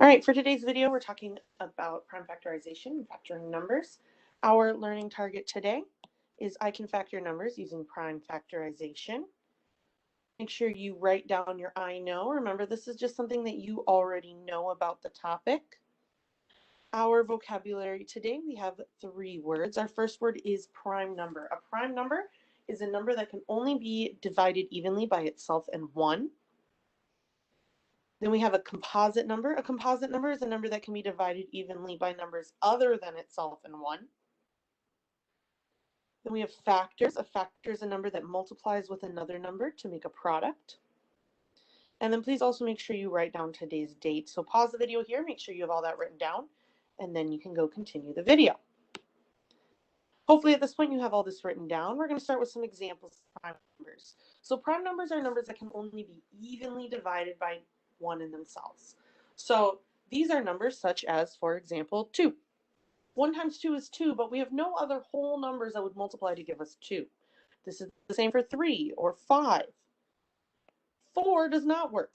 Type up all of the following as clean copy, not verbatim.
All right, for today's video, we're talking about prime factorization and factoring numbers. Our learning target today is I can factor numbers using prime factorization. Make sure you write down your I know. Remember, this is just something that you already know about the topic. Our vocabulary today, we have 3 words. Our first word is prime number. A prime number is a number that can only be divided evenly by itself and 1. Then we have a composite number. A composite number is a number that can be divided evenly by numbers other than itself and 1. Then we have factors. A factor is a number that multiplies with another number to make a product. And then please also make sure you write down today's date. So pause the video here, make sure you have all that written down, and then you can go continue the video. Hopefully at this point you have all this written down. We're going to start with some examples of prime numbers. So prime numbers are numbers that can only be evenly divided by 1 in themselves. So these are numbers such as, for example, 2. 1 times 2 is 2, but we have no other whole numbers that would multiply to give us 2. This is the same for 3 or 5. 4 does not work.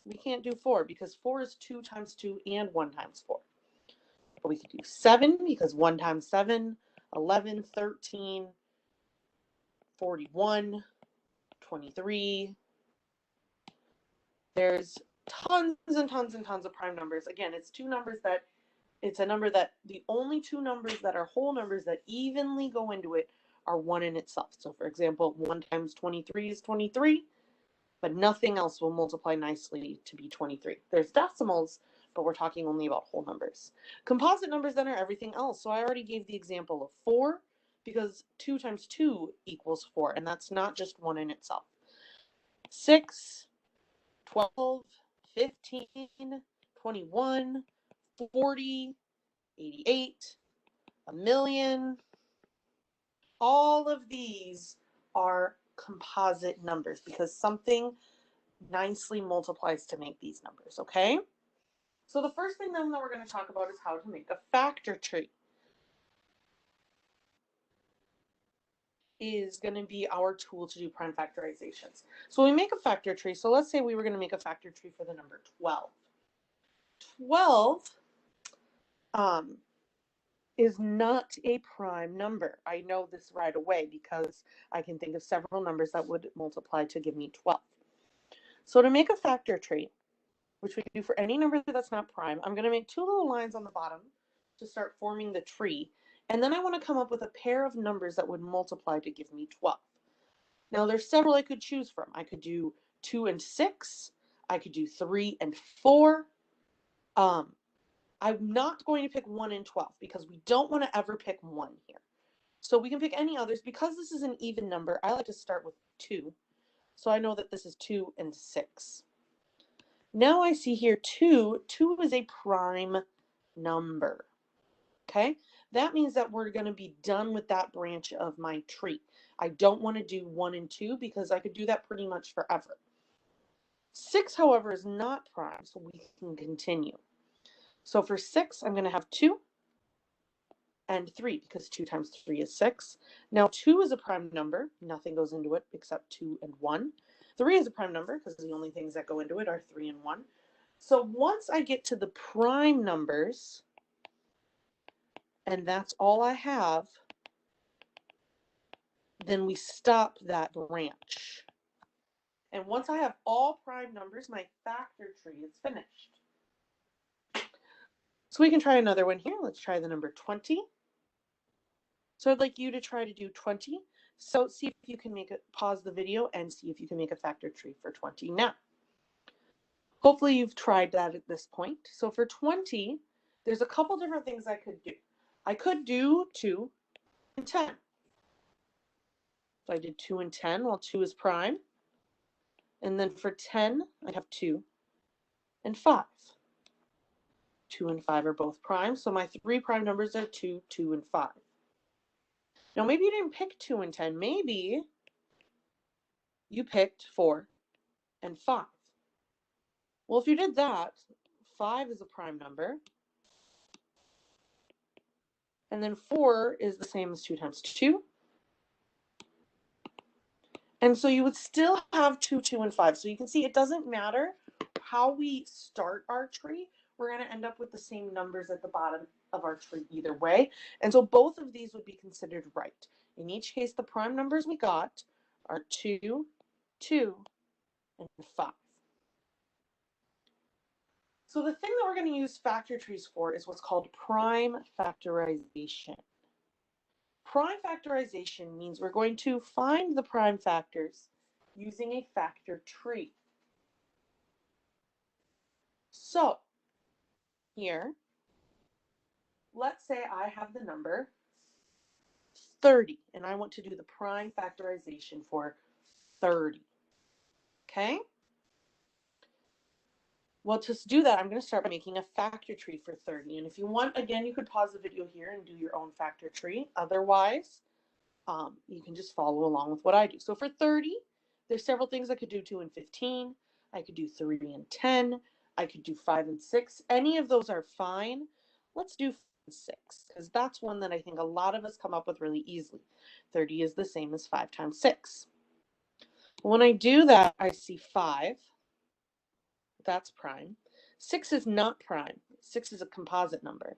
We can't do 4 because 4 is 2 times 2 and 1 times 4. But we can do 7 because 1 times 7, 11, 13, 41, 23. There's tons and tons and tons of prime numbers. Again, it's a number that the only 2 numbers that are whole numbers that evenly go into it are 1 in itself. So for example, 1 times 23 is 23, but nothing else will multiply nicely to be 23. There's decimals, but we're talking only about whole numbers. Composite numbers then are everything else. So I already gave the example of 4 because 2 times 2 equals 4, and that's not just 1 in itself. 6, 12, 15, 21, 40, 88, a million. All of these are composite numbers because something nicely multiplies to make these numbers, okay? So the first thing then that we're going to talk about is how to make a factor tree. Is going to be our tool to do prime factorizations. So we make a factor tree. So let's say we were going to make a factor tree for the number 12. 12 is not a prime number. I know this right away because I can think of several numbers that would multiply to give me 12. So to make a factor tree, which we can do for any number that's not prime, I'm going to make 2 little lines on the bottom to start forming the tree. And then I want to come up with a pair of numbers that would multiply to give me 12. Now there's several I could choose from. I could do 2 and 6. I could do 3 and 4. I'm not going to pick 1 and 12 because we don't want to ever pick 1 here. So we can pick any others. Because this is an even number, I like to start with 2. So I know that this is 2 and 6. Now I see here 2. 2 is a prime number. Okay? That means that we're going to be done with that branch of my tree. I don't want to do 1 and 2 because I could do that pretty much forever. 6, however, is not prime, so we can continue. So for 6, I'm going to have 2 and 3 because 2 times 3 is 6. Now 2 is a prime number. Nothing goes into it except 2 and 1. 3 is a prime number because the only things that go into it are 3 and 1. So once I get to the prime numbers, and that's all I have, then we stop that branch. And once I have all prime numbers, my factor tree is finished. So we can try another one here. Let's try the number 20. So I'd like you to try to do 20. So see if you can pause the video and see if you can make a factor tree for 20 now. Hopefully you've tried that at this point. So for 20, there's a couple different things I could do. I could do 2 and 10. So I did 2 and 10, well 2 is prime. And then for 10, I have 2 and 5. 2 and 5 are both prime, so my 3 prime numbers are 2, 2, and 5. Now maybe you didn't pick 2 and 10. Maybe you picked 4 and 5. Well, if you did that, 5 is a prime number. And then 4 is the same as 2 times 2. And so you would still have 2, 2, and 5. So you can see it doesn't matter how we start our tree. we're going to end up with the same numbers at the bottom of our tree either way. And so both of these would be considered right. In each case, the prime numbers we got are 2, 2, and 5. So the thing that we're going to use factor trees for is what's called prime factorization. Prime factorization means we're going to find the prime factors using a factor tree. So here, let's say I have the number 30, and I want to do the prime factorization for 30. Okay? Well, to do that, I'm going to start by making a factor tree for 30. And if you want, again, you could pause the video here and do your own factor tree. Otherwise, you can just follow along with what I do. So for 30, there's several things I could do. 2 and 15. I could do 3 and 10. I could do 5 and 6. Any of those are fine. Let's do 5 and 6, because that's one that I think a lot of us come up with really easily. 30 is the same as 5 times 6. When I do that, I see 5. That's prime. 6 is not prime. 6 is a composite number.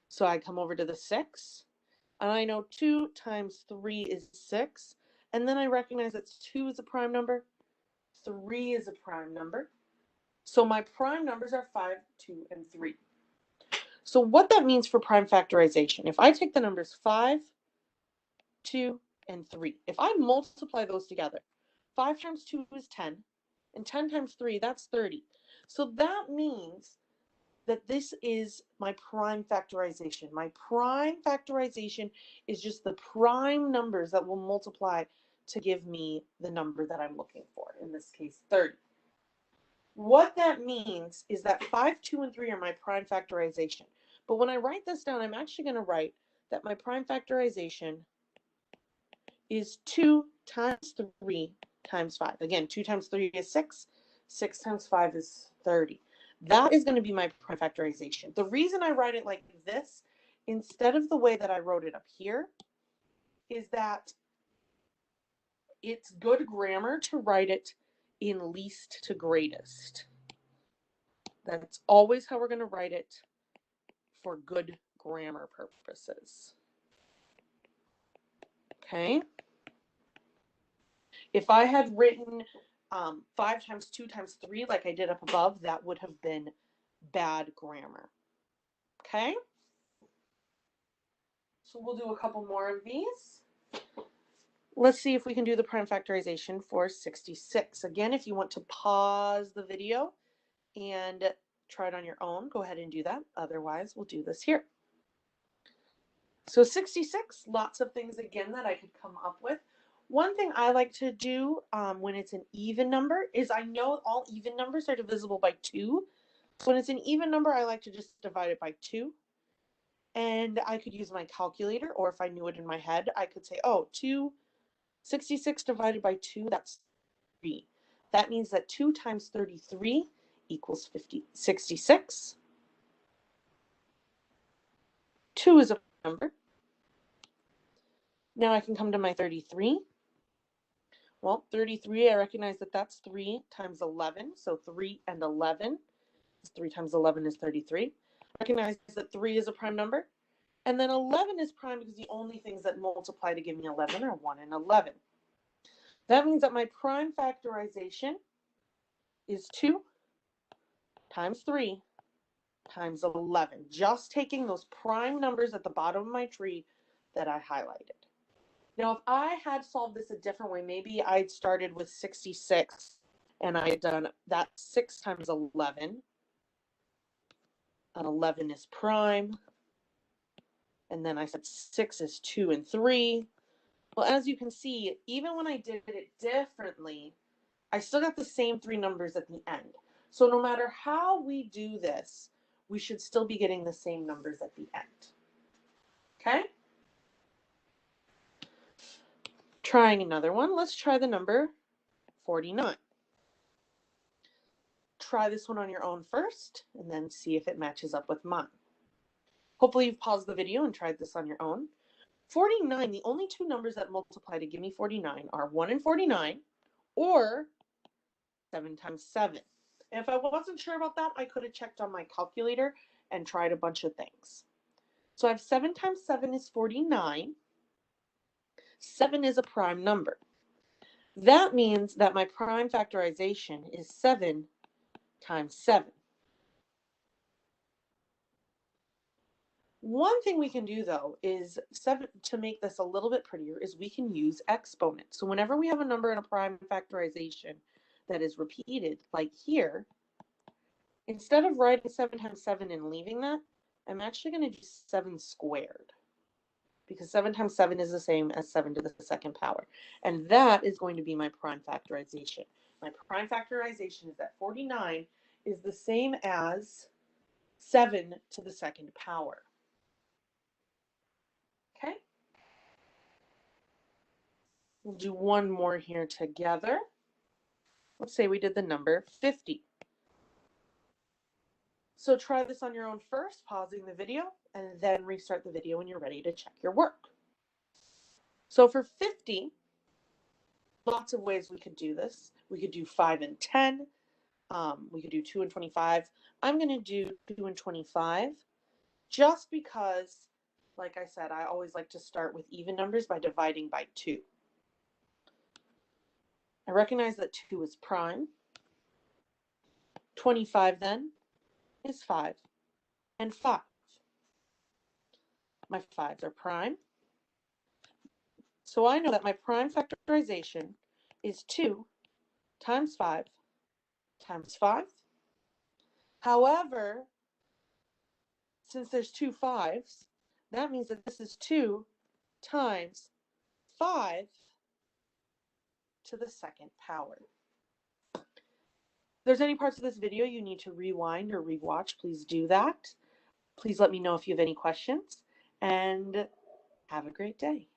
So I come over to the 6. And I know 2 times 3 is 6. And then I recognize that 2 is a prime number. 3 is a prime number. So my prime numbers are 5, 2, and 3. So what that means for prime factorization, if I take the numbers 5, 2, and 3, if I multiply those together, 5 times 2 is 10, and 10 times 3, that's 30. So that means that this is my prime factorization. My prime factorization is just the prime numbers that will multiply to give me the number that I'm looking for, in this case 30. What that means is that 5, 2, and 3 are my prime factorization. But when I write this down, I'm actually going to write that my prime factorization is 2 times 3 times 5. Again, 2 times 3 is 6. 6 times 5 is 30. That is going to be my prime factorization. The reason I write it like this, instead of the way that I wrote it up here, is that it's good grammar to write it in least to greatest. That's always how we're going to write it for good grammar purposes. Okay? If I had written 5 times 2 times 3 like I did up above, that would have been bad grammar. Okay? So we'll do a couple more of these. Let's see if we can do the prime factorization for 66. Again, if you want to pause the video and try it on your own, go ahead and do that. Otherwise, we'll do this here. So 66, lots of things again that I could come up with. One thing I like to do when it's an even number is I know all even numbers are divisible by 2. So when it's an even number, I like to just divide it by 2. And I could use my calculator, or if I knew it in my head, I could say, oh, 66 divided by 2, that's 3. That means that 2 times 33 equals 66. 2 is a number. Now I can come to my 33. Well, 33, I recognize that that's 3 times 11. So 3 and 11. 3 times 11 is 33. I recognize that 3 is a prime number. And then 11 is prime because the only things that multiply to give me 11 are 1 and 11. That means that my prime factorization is 2 times 3 times 11. Just taking those prime numbers at the bottom of my tree that I highlighted. Now, if I had solved this a different way, maybe I'd started with 66 and I had done that 6 times 11. And 11 is prime. And then I said 6 is 2 and 3. Well, as you can see, even when I did it differently, I still got the same 3 numbers at the end. So no matter how we do this, we should still be getting the same numbers at the end. Okay? Trying another one. Let's try the number 49. Try this one on your own first, and then see if it matches up with mine. Hopefully you've paused the video and tried this on your own. 49, the only 2 numbers that multiply to give me 49 are 1 and 49, or 7 times 7. If I wasn't sure about that, I could have checked on my calculator and tried a bunch of things. So I have 7 times 7 is 49. 7 is a prime number. That means that my prime factorization is 7 times 7. One thing we can do though is to make this a little bit prettier is we can use exponents. So whenever we have a number in a prime factorization that is repeated, like here, instead of writing 7 times 7 and leaving that, I'm actually going to do 7 squared. Because 7 times 7 is the same as 7 to the second power. And that is going to be my prime factorization. My prime factorization is that 49 is the same as 7 to the second power. Okay? We'll do one more here together. Let's say we did the number 50. So try this on your own first, pausing the video, and then restart the video when you're ready to check your work. So for 50, lots of ways we could do this. We could do 5 and 10. We could do 2 and 25. I'm going to do 2 and 25 just because, like I said, I always like to start with even numbers by dividing by 2. I recognize that 2 is prime. 25 then is 5 and 5. My 5s are prime. So I know that my prime factorization is 2 times 5 times 5. However, since there's 2 5s, that means that this is 2 times 5 to the second power. If there's any parts of this video you need to rewind or rewatch, please do that. Please let me know if you have any questions, and have a great day.